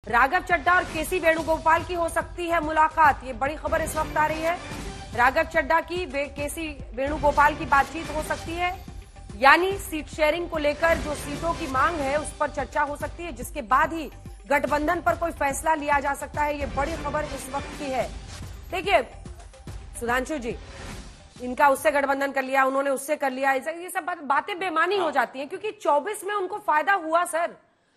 राघव चड्ढा और केसी वेणुगोपाल की हो सकती है मुलाकात, ये बड़ी खबर इस वक्त आ रही है। राघव चड्ढा की केसी वेणुगोपाल की बातचीत हो सकती है, यानी सीट शेयरिंग को लेकर जो सीटों की मांग है उस पर चर्चा हो सकती है, जिसके बाद ही गठबंधन पर कोई फैसला लिया जा सकता है। ये बड़ी खबर इस वक्त की है। देखिए सुधांशु जी, इनका उससे गठबंधन कर लिया, उन्होंने उससे कर लिया, ये सब बातें बेमानी हो जाती हैं, क्योंकि 24 में उनको फायदा हुआ सर।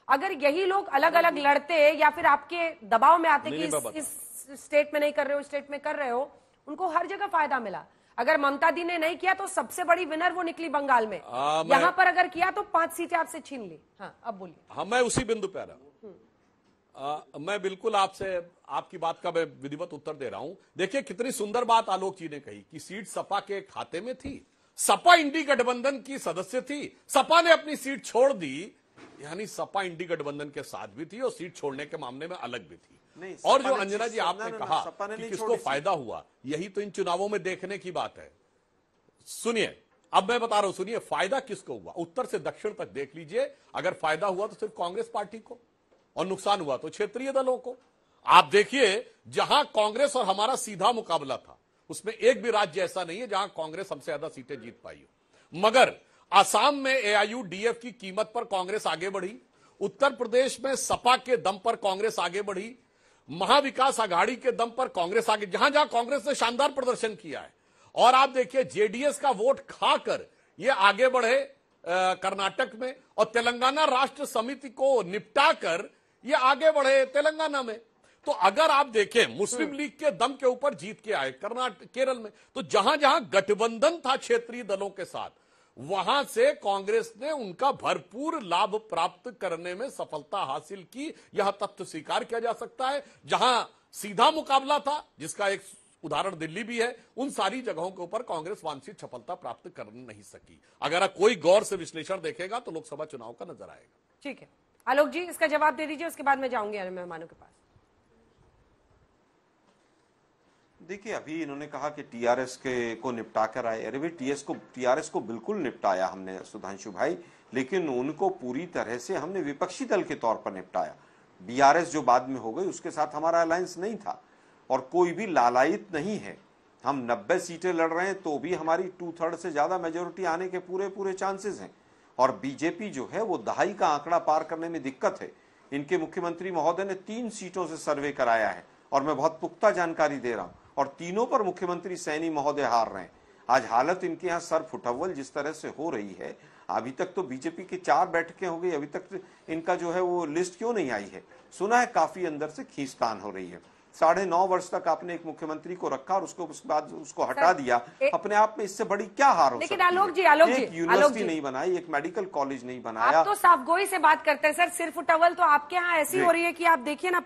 अगर यही लोग अलग अलग लड़ते या फिर आपके दबाव में आते कि इस स्टेट में नहीं कर रहे हो, स्टेट में कर रहे हो, उनको हर जगह फायदा मिला। अगर ममता दी ने नहीं किया तो सबसे बड़ी विनर वो निकली बंगाल में, यहां पर अगर किया तो 5 सीटें आपसे छीन ली। हाँ अब बोलिए। हाँ, मैं उसी बिंदु पे आ रहा हूं। मैं बिल्कुल आपसे आपकी बात का मैं विधिवत उत्तर दे रहा हूं। देखिए कितनी सुंदर बात आलोक जी ने कही कि सीट सपा के खाते में थी, सपा इंडी गठबंधन की सदस्य थी, सपा ने अपनी सीट छोड़ दी, यानी सपा इंडी गठबंधन के साथ भी थी और सीट छोड़ने के मामले में अलग भी थी। और जो अंजना जी आपने कहा कि किसको फायदा हुआ, यही तो इन चुनावों में देखने की बात है। सुनिए, अब मैं बता रहा हूं, सुनिए फायदा किसको हुआ, उत्तर से दक्षिण तक देख लीजिए। अगर फायदा हुआ तो सिर्फ कांग्रेस पार्टी को, और नुकसान हुआ तो क्षेत्रीय दलों को। आप देखिए जहां कांग्रेस और हमारा सीधा मुकाबला था, उसमें एक भी राज्य ऐसा नहीं है जहां कांग्रेस हमसे ज्यादा सीटें जीत पाई हो। मगर असम में एआईयूडीएफ की कीमत पर कांग्रेस आगे बढ़ी, उत्तर प्रदेश में सपा के दम पर कांग्रेस आगे बढ़ी, महाविकास आघाड़ी के दम पर कांग्रेस आगे, जहां जहां कांग्रेस ने शानदार प्रदर्शन किया है। और आप देखिए जेडीएस का वोट खाकर ये आगे बढ़े कर्नाटक में, और तेलंगाना राष्ट्र समिति को निपटाकर ये आगे बढ़े तेलंगाना में। तो अगर आप देखें मुस्लिम लीग के दम के ऊपर जीत के आए कर्नाटक केरल में, तो जहां जहां गठबंधन था क्षेत्रीय दलों के साथ, वहां से कांग्रेस ने उनका भरपूर लाभ प्राप्त करने में सफलता हासिल की। यह तथ्य स्वीकार किया जा सकता है। जहां सीधा मुकाबला था, जिसका एक उदाहरण दिल्ली भी है, उन सारी जगहों के ऊपर कांग्रेस वांछित सफलता प्राप्त कर नहीं सकी। अगर कोई गौर से विश्लेषण देखेगा तो लोकसभा चुनाव का नजर आएगा। ठीक है आलोक जी, इसका जवाब दे दीजिए, उसके बाद मैं जाऊंगी अन्य मेहमानों के पास। देखिए अभी इन्होंने कहा कि टीआरएस के को निपटा कर आए। अरे भाई टीआरएस को बिल्कुल निपटाया हमने सुधांशु भाई, लेकिन उनको पूरी तरह से हमने विपक्षी दल के तौर पर निपटाया। बीआरएस जो बाद में हो गई उसके साथ हमारा अलायंस नहीं था और कोई भी लालायित नहीं है। हम 90 सीटें लड़ रहे हैं तो भी हमारी 2/3 से ज्यादा मेजोरिटी आने के पूरे चांसेस हैं। और बीजेपी जो है वो दहाई का आंकड़ा पार करने में दिक्कत है। इनके मुख्यमंत्री महोदय ने 3 सीटों से सर्वे कराया है और मैं बहुत पुख्ता जानकारी दे रहा हूं, और तीनों पर मुख्यमंत्री सैनी महोदय हार रहे हैं। आज हालत इनके यहाँ सर फुटअव्वल जिस तरह से हो रही है, अभी तक तो बीजेपी की 4 बैठकें हो गई, अभी तक इनका जो है वो लिस्ट क्यों नहीं आई है। सुना है काफी अंदर से खींचतान हो रही है। 9.5 वर्ष तक आपने एक मुख्यमंत्री को रखा और उसके बाद उसको हटा दिया। अपने आप में इससे बड़ी क्या हार हो सकती है? एक यूनिवर्सिटी नहीं बनाई, एक मेडिकल कॉलेज नहीं बनाया। आप तो साफगोई से बात करते हैं सर, सिर्फ टवल तो आपके यहाँ ऐसी हो रही है कि आप देखिए ना,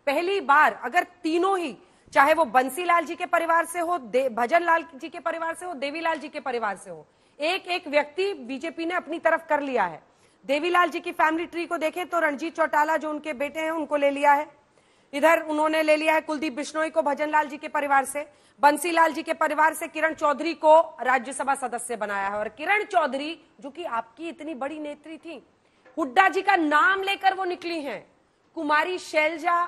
पहली बार अगर तीनों ही, चाहे वो बंसीलाल जी के परिवार से हो, भजन लाल जी के परिवार से हो, देवीलाल जी के परिवार से हो, एक व्यक्ति बीजेपी ने अपनी तरफ कर लिया है। देवीलाल जी की फैमिली ट्री को देखें तो रणजीत चौटाला जो उनके बेटे हैं उनको ले लिया है, इधर उन्होंने ले लिया है कुलदीप बिश्नोई को भजनलाल जी के परिवार से, बंसीलाल जी के परिवार से किरण चौधरी को राज्यसभा सदस्य बनाया है। और किरण चौधरी जो कि आपकी इतनी बड़ी नेत्री थी, हुड्डा जी का नाम लेकर वो निकली हैं। कुमारी शैलजा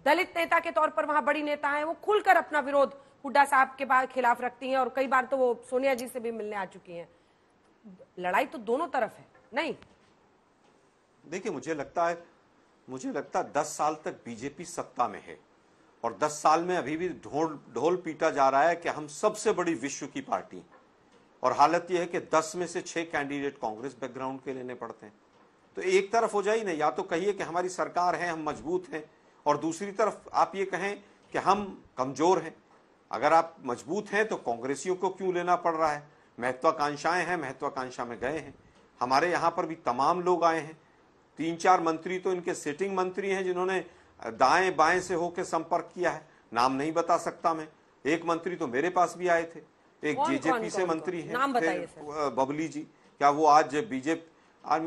दलित नेता के तौर पर वहां बड़ी नेता है, वो खुलकर अपना विरोध हुड्डा साहब के खिलाफ रखती हैं और कई बार तो वो सोनिया जी से भी मिलने आ चुकी हैं। लड़ाई तो दोनों तरफ है। नहीं देखिए मुझे लगता है 10 साल तक बीजेपी सत्ता में है और 10 साल में अभी भी ढोल पीटा जा रहा है कि हम सबसे बड़ी विश्व की पार्टी, और हालत यह है कि 10 में से 6 कैंडिडेट कांग्रेस बैकग्राउंड के लेने पड़ते हैं। तो एक तरफ हो जाए ना, या तो कहिए कि हमारी सरकार है, हम मजबूत हैं, और दूसरी तरफ आप ये कहें कि हम कमजोर हैं। अगर आप मजबूत हैं तो कांग्रेसियों को क्यों लेना पड़ रहा है? महत्वाकांक्षाएं हैं, महत्वाकांक्षा में गए हैं। हमारे यहां पर भी तमाम लोग आए हैं। 3-4 मंत्री तो इनके सिटिंग मंत्री हैं जिन्होंने दाएं बाएं से होकर संपर्क किया है, नाम नहीं बता सकता मैं। एक मंत्री तो मेरे पास भी आए थे, एक जेजेपी से मंत्री हैं बबली जी, क्या वो आज बीजेपी, आज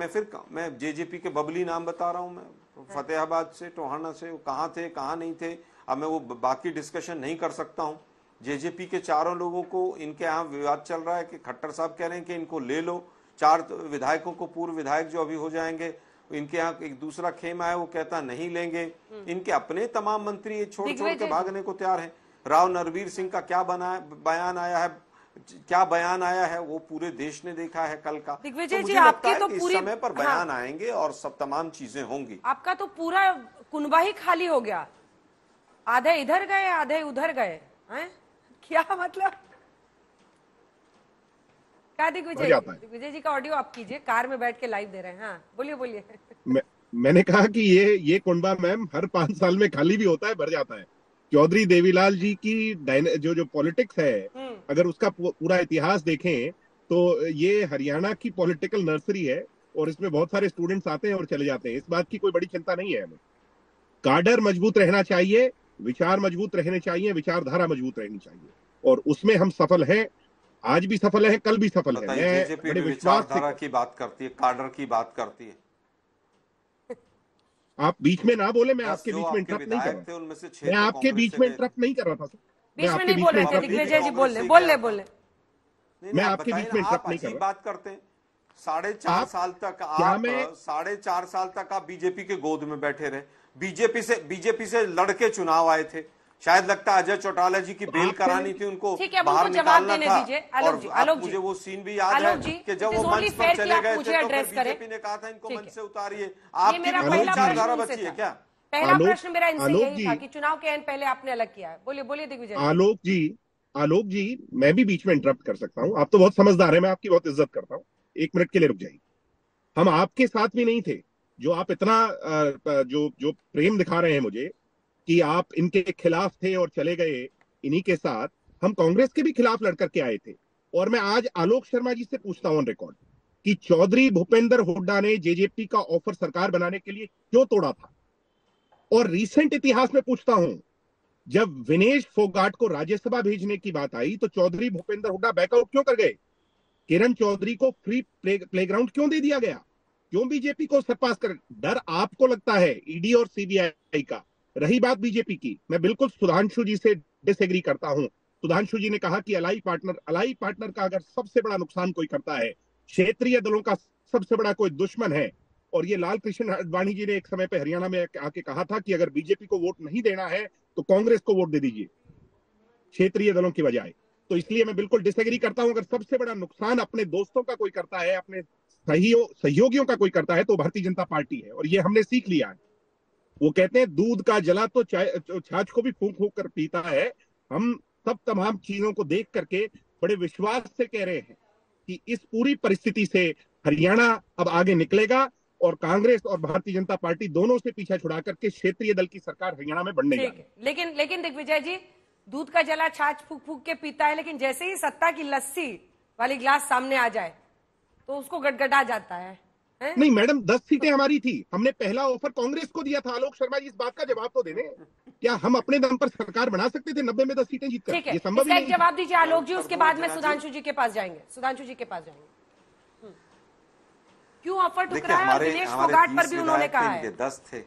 मैं जेजेपी के बबली नाम बता रहा हूं, मैं फतेहाबाद से, टोहाना से, वो कहाँ थे कहाँ नहीं थे, अब मैं वो बाकी डिस्कशन नहीं कर सकता हूं। जेजेपी के 4 लोगों को, इनके यहाँ विवाद चल रहा है कि खट्टर साहब कह रहे हैं कि इनको ले लो, 4 विधायकों को, पूर्व विधायक जो अभी हो जाएंगे इनके यहाँ एक दूसरा खेमा है, वो कहता नहीं लेंगे। इनके अपने तमाम मंत्री छोड़ के भागने को तैयार हैं। राव नरवीर सिंह का क्या बयान आया है वो पूरे देश ने देखा है कल का। दिग्विजय तो जी, मुझे लगता आपके है तो कि इस पूरी समय पर बयान आएंगे और सब तमाम चीजें होंगी। आपका तो पूरा कुनबा ही खाली हो गया, आधे इधर गए आधे उधर गए हैं, क्या मतलब? क्या दिग्विजय जी का ऑडियो आप कीजिए, कार में बैठ के लाइव दे रहे हैं। हाँ बोलिए। मैंने कहा कि ये कुनबा मैम हर 5 साल में खाली भी होता है, भर जाता है। चौधरी देवीलाल जी की जो पॉलिटिक्स है, अगर उसका पूरा इतिहास देखें तो ये हरियाणा की पॉलिटिकल नर्सरी है और इसमें बहुत सारे स्टूडेंट्स आते हैं और चले जाते हैं। इस बात की कोई बड़ी चिंता नहीं है हमें। काडर मजबूत रहना चाहिए, विचार मजबूत रहने चाहिए, विचारधारा मजबूत रहनी चाहिए, और उसमें हम सफल हैं। आज भी सफल है, कल भी सफल है। बीजेपी विचारधारा की बात करती है, काडर की बात करती है। आप बीच में ना बोले, मैं आपके बीच में इंटरप्ट नहीं कर रहा था। मैं आपके बीच में इंटरप्ट नहीं कर रहा था। बीच में नहीं बोल रहे थे दिग्विजय जी, बोल। मैं आपके बीच में इंटरप्ट नहीं कर रहा। बात करते हैं। 4.5 साल तक आप बीजेपी के गोद में बैठे रहे। बीजेपी से लड़के चुनाव आए थे। शायद लगता है अजय चौटाला जी की बेल करानी थी, उनको बाहर निकालना था। और मुझे वो सीन भी याद है कि जब वो मंच पर चले गए थे तो बीजेपी ने कहा था इनको मंच से उतारिए। आपकी विचारधारा बची है क्या? पहला प्रश्न मेरा इनसे यही था कि चुनाव के पहले आपने अलग किया है। बोलिए दिग्विजय। आलोक जी, मैं भी बीच में इंटरप्ट कर सकता हूँ। आप तो बहुत समझदार हैं, मैं आपकी बहुत इज्जत करता हूँ। 1 मिनट के लिए रुक जाइए। हम आपके साथ भी नहीं थे। जो आप इतना जो प्रेम दिखा रहे हैं मुझे कि आप इनके खिलाफ थे और चले गए, इन्हीं के साथ हम कांग्रेस के भी खिलाफ लड़ करके आए थे। और मैं आज आलोक शर्मा जी से पूछता हूं ऑन रिकॉर्ड कि चौधरी भूपेंद्र हुड्डा ने जेजेपी का ऑफर सरकार बनाने के लिए क्यों तोड़ा था। और रीसेंट इतिहास में पूछता हूं, जब विनेश फोगाट को राज्यसभा भेजने की बात आई तो चौधरी भूपेंद्र हुड्डा बैकआउट क्यों कर गए? किरण चौधरी को फ्री प्लेग्राउंड क्यों दे दिया गया? क्यों बीजेपी को सरपास कर? डर आपको लगता है ईडी और सीबीआई का। रही बात बीजेपी की, मैं बिल्कुल सुधांशु जी से डिसएग्री करता हूं। सुधांशु जी ने कहा कि अलाई पार्टनर का अगर सबसे बड़ा नुकसान कोई करता है, क्षेत्रीय दलों का सबसे बड़ा कोई दुश्मन है। और ये लाल कृष्ण आडवाणी जी ने एक समय पे हरियाणा में आके कहा था कि अगर बीजेपी को वोट नहीं देना है तो कांग्रेस को वोट दे दीजिए क्षेत्रीय दलों की बजाय। तो इसलिए मैं बिल्कुल डिसएग्री करता हूं। अगर सबसे बड़ा नुकसान अपने दोस्तों का कोई करता है, अपने सहयोगियों का कोई करता है, तो भारतीय जनता पार्टी है। और ये हमने सीख लिया है। वो कहते हैं दूध का जला तो छाछ को भी फूंक फूंक कर पीता है। हम सब तमाम चीजों को देख करके बड़े विश्वास से कह रहे हैं कि इस पूरी परिस्थिति से हरियाणा अब आगे निकलेगा और कांग्रेस और भारतीय जनता पार्टी दोनों से पीछा छुड़ा करके क्षेत्रीय दल की सरकार हरियाणा में बनने जा रही है। लेकिन दिग्विजय जी, दूध का जला छाछ फूक फूक के पीता है, लेकिन जैसे ही सत्ता की लस्सी वाली ग्लास सामने आ जाए तो उसको गटगटा जाता है। नहीं मैडम, 10 सीटें हमारी थी। हमने पहला ऑफर कांग्रेस को दिया था। आलोक शर्मा जी, इस बात का जवाब तो देने। क्या हम अपने दम पर सरकार बना सकते थे 90 में 10 सीटें जीतकर? ये संभव नहीं। जवाब दीजिए आलोक जी, उसके बाद में सुधांशु जी के पास जाएंगे। क्यों ऑफर ठुकरा है? विनेश फोगाट पर भी उन्होंने कहा है 10 थे।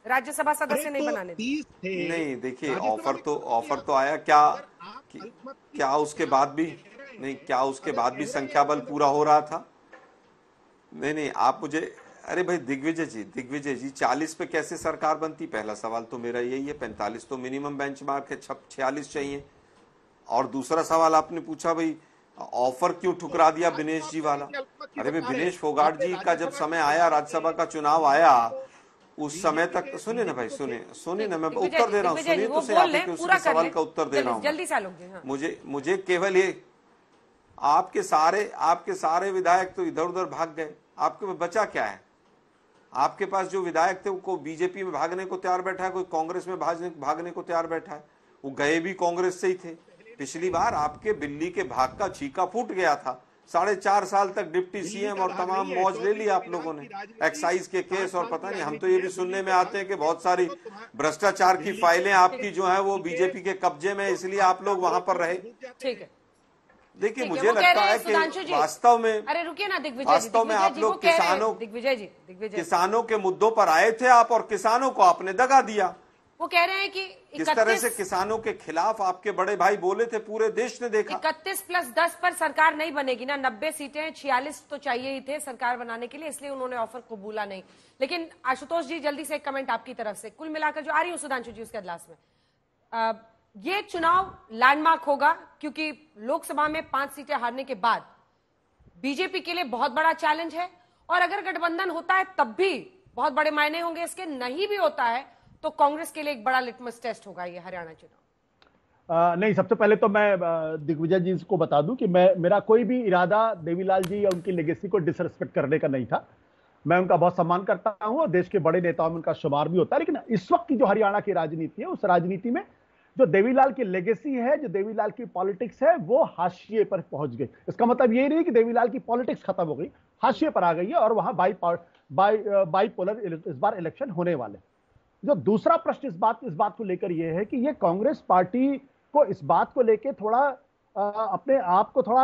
राज्यसभा सदस्य नहीं बनाने थे। नहीं, देखिए ऑफर तो आया। क्या उसके बाद भी संख्या बल पूरा हो रहा था? नहीं, आप मुझे, अरे भाई दिग्विजय जी 40 पे कैसे सरकार बनती? पहला सवाल तो मेरा यही है। 45 तो मिनिमम बेंचमार्क है, 46 चाहिए। और दूसरा सवाल आपने पूछा भाई ऑफर क्यों ठुकरा दिया विनेश जी वाला। अरे भाई विनेश फोगाट जी का जब समय आया, राज्यसभा का चुनाव आया, उस समय तक सुने ना भाई, सुने ना, मैं उत्तर दे रहा हूँ। सुनिए तो सही, आपके सवाल का उत्तर दे रहा हूँ। मुझे केवल ये, आपके सारे विधायक तो इधर उधर भाग गए। आपके पास बचा क्या है? आपके पास जो विधायक थे वो भाजपा में भागने को तैयार बैठा है, कोई कांग्रेस में भागने को तैयार बैठा है। वो गए भी कांग्रेस से ही थे। पिछली बार आपके बिल्ली के भाग का छीका फूट गया था। 4.5 साल तक डिप्टी सीएम और तमाम मौज ले ली आप लोगों ने। एक्साइज के केस और पता नहीं, हम तो ये भी सुनने में आते हैं कि बहुत सारी भ्रष्टाचार की फाइलें आपकी जो है वो बीजेपी के कब्जे में, इसलिए आप लोग वहां पर रहे। ठीक है, देखिए मुझे लगता है कि वास्तव में, अरे रुकिए ना दिग्विजय, वास्तव में आप लोग किसानों के मुद्दों पर आए थे आप, और किसानों को आपने दगा दिया। वो कह रहे हैं कि किस तरह से किसानों के खिलाफ आपके बड़े भाई बोले थे, पूरे देश ने देखा। 31+10 पर सरकार नहीं बनेगी ना, 90 सीटें, 46 तो चाहिए ही थे सरकार बनाने के लिए, इसलिए उन्होंने ऑफर कबूला नहीं। लेकिन आशुतोष जी, जल्दी से एक कमेंट आपकी तरफ से, कुल मिलाकर जो आ रही हूं सुधांशु जी उसके लास्ट में, ये चुनाव लैंडमार्क होगा क्योंकि लोकसभा में 5 सीटें हारने के बाद बीजेपी के लिए बहुत बड़ा चैलेंज है, और अगर गठबंधन होता है तब भी बहुत बड़े मायने होंगे इसके, नहीं भी होता है तो कांग्रेस के लिए एक बड़ा लिटमस टेस्ट होगा ये हरियाणा चुनाव। नहीं, सबसे पहले तो मैं दिग्विजय जी को बता दूं कि मेरा कोई भी इरादा देवीलाल जी या उनकी लेगेसी को डिसरिस्पेक्ट करने का नहीं था। मैं उनका बहुत सम्मान करता हूं और देश के बड़े नेताओं में उनका शुमार भी होता है, लेकिन इस वक्त की जो हरियाणा की राजनीति है, उस राजनीति में जो देवीलाल की लेगेसी है, जो देवीलाल की पॉलिटिक्स है, वो हाशिए पर पहुंच गई। इसका मतलब ये नहीं कि देवीलाल की पॉलिटिक्स खत्म हो गई, हाशिए पर आ गई है और वहां बाईपोलर इस बार इलेक्शन होने वाले। जो दूसरा प्रश्न इस बात को लेकर यह है कि ये कांग्रेस पार्टी को इस बात को लेकर थोड़ा अपने आप को थोड़ा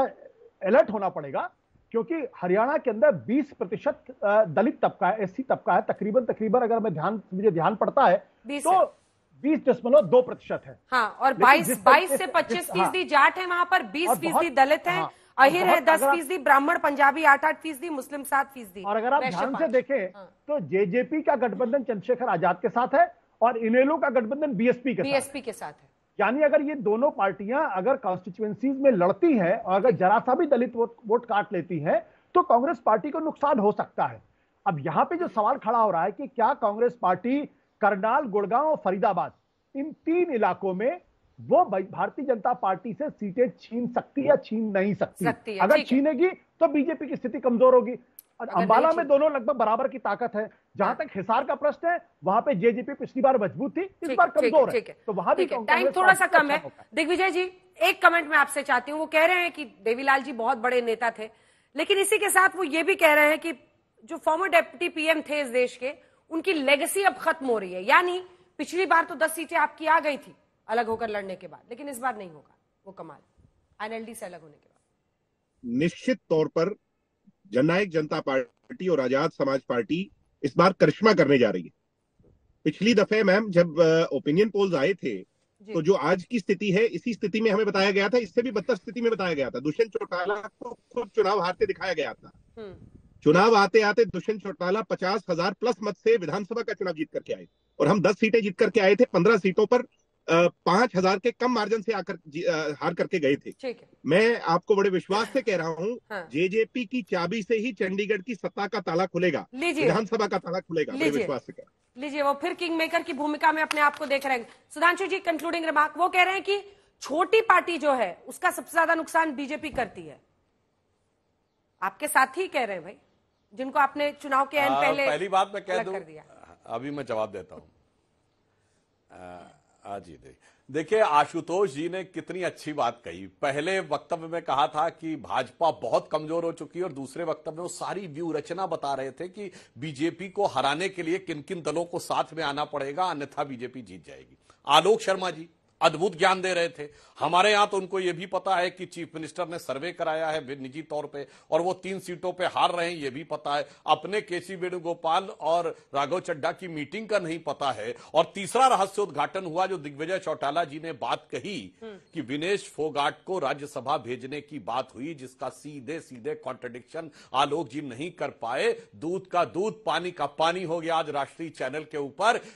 अलर्ट होना पड़ेगा, क्योंकि हरियाणा के अंदर 20% दलित तबका है, एससी तबका है, तकरीबन अगर मुझे ध्यान पड़ता है तो 20.2% है। हाँ, और 22 से 25% जाट है वहां पर, 20% दलित है, अहिर है 10%, ब्राह्मण पंजाबी 8% मुस्लिम 7%। और अगर आप ध्यान से देखें तो जेजेपी का गठबंधन चंद्रशेखर आजाद के साथ है और इनेलो का गठबंधन बीएसपी के साथ है। यानी अगर ये दोनों पार्टियां अगर कॉन्स्टिट्यूएंसीज में लड़ती हैं और अगर जरा सा भी दलित वोट काट लेती है तो कांग्रेस पार्टी को नुकसान हो सकता है। अब यहां पे जो सवाल खड़ा हो रहा है कि क्या कांग्रेस पार्टी करनाल, गुड़गांव और फरीदाबाद, इन 3 इलाकों में वो भारतीय जनता पार्टी से सीटें छीन सकती या छीन नहीं सकती। अगर छीनेगी तो बीजेपी की स्थिति कमजोर होगी। और अंबाला में दोनों लगभग बराबर की ताकत है। जहां तक हिसार का प्रश्न है, वहां पे जेजेपी पिछली बार मजबूत थी, इस बार कमजोर है। तो वहां भी टाइम थोड़ा सा कम है। दिग्विजय जी, एक कमेंट मैं आपसे चाहती हूँ। वो कह रहे हैं कि देवीलाल जी बहुत बड़े नेता थे, लेकिन इसी के साथ वो ये भी कह रहे हैं कि जो फॉर्मर डेप्यूटी पीएम थे इस देश के, उनकी लेगेसी अब खत्म हो रही है। यानी पिछली बार तो 10 सीटें आपकी आ गई थी अलग होकर लड़ने के बाद, लेकिन इस बार नहीं होगा वो कमाल, एनएलडी से अलग होने के बाद। निश्चित तौर पर जननायक जनता पार्टी और आजाद समाज पार्टी इस बार करिश्मा करने जा रही है। पिछली दफे मैम जब ओपिनियन पोल्स आए थे तो जो आज की स्थिति है, इसी स्थिति में हमें बताया गया था, इससे भी बदतर स्थिति में बताया गया था। दुष्यंत चौटाला को खुद चुनाव हारते दिखाया गया था। चुनाव आते आते दुष्यंत चौटाला 50,000 प्लस मत से विधानसभा का चुनाव जीत करके आए और हम 10 सीटें जीत करके आए थे। 15 सीटों पर 5,000 के कम मार्जिन से हार करके गए थे। मैं आपको बड़े विश्वास से कह रहा हूं, जेजेपी की चाबी से ही चंडीगढ़ की सत्ता का ताला खुलेगा, विधानसभा का ताला खुलेगा। बड़े विश्वास से लीजिए, वो फिर किंग मेकर की भूमिका में अपने आप को देख रहे हैं। सुधांशु जी, कंक्लूडिंग रिमार्क। वो कह रहे हैं कि छोटी पार्टी जो है उसका सबसे ज्यादा नुकसान बीजेपी करती है। आपके साथी कह रहे हैं भाई, जिनको आपने चुनाव के पहले पहली बात मैं कह दूं, अभी मैं जवाब देता हूं। जी देखिए, आशुतोष जी ने कितनी अच्छी बात कही। पहले वक्तव्य में कहा था कि भाजपा बहुत कमजोर हो चुकी है और दूसरे वक्तव्य में वो सारी व्यू रचना बता रहे थे कि बीजेपी को हराने के लिए किन किन दलों को साथ में आना पड़ेगा, अन्यथा बीजेपी जीत जाएगी। आलोक शर्मा जी अद्भुत ज्ञान दे रहे थे। हमारे यहां तो उनको यह भी पता है कि चीफ मिनिस्टर ने सर्वे कराया है निजी तौर पे और वो 3 सीटों पे हार रहे हैं, ये भी पता है। अपने केसी वेणुगोपाल और राघव चड्ढा की मीटिंग का नहीं पता है। और तीसरा रहस्योद्घाटन हुआ जो दिग्विजय चौटाला जी ने बात कही कि विनेश फोगाट को राज्यसभा भेजने की बात हुई, जिसका सीधे सीधे कॉन्ट्रडिक्शन आलोक जी नहीं कर पाए। दूध का दूध, पानी का पानी हो गया आज राष्ट्रीय चैनल के ऊपर।